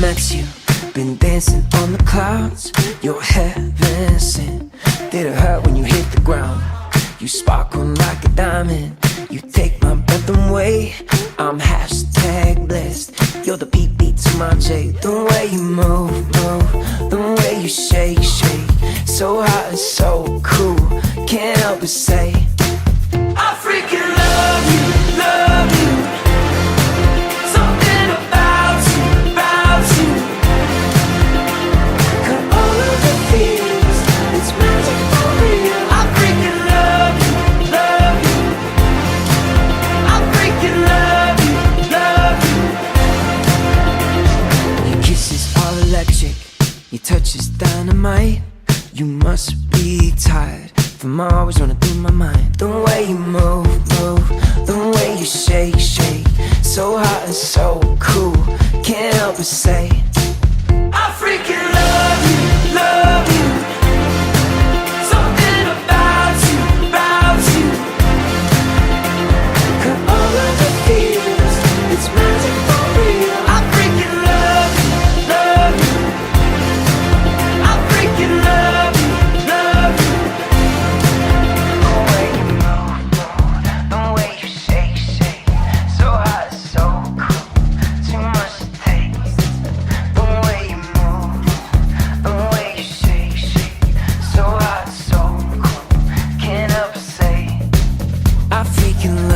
met you, been dancing on the clouds. You're heaven sent. Did it hurt when you hit the ground? You sparkle like a diamond. You take my breath away. I'm hashtag blessed. You're the beat to my J. The way you move, the way you shake. So hot and so cool. Can't help but say I freaking love you. Something about you. Got all of the feels. It's magic for real. I freaking love you. I freaking love you. Your kisses all electric. Your touch is dynamite. You must be tired from always running through my mind. The way you move, the way you shake. So hot and so cool. Can't help but say I freaking love you. Something about you. Got all of the feels. It's magic for real. I freaking love you. I freaking love you. The way you move, the way you shake. So hot, so cool, too much to take. The way you move, the way you shake. So hot, so cool, can't help but say I freaking love you.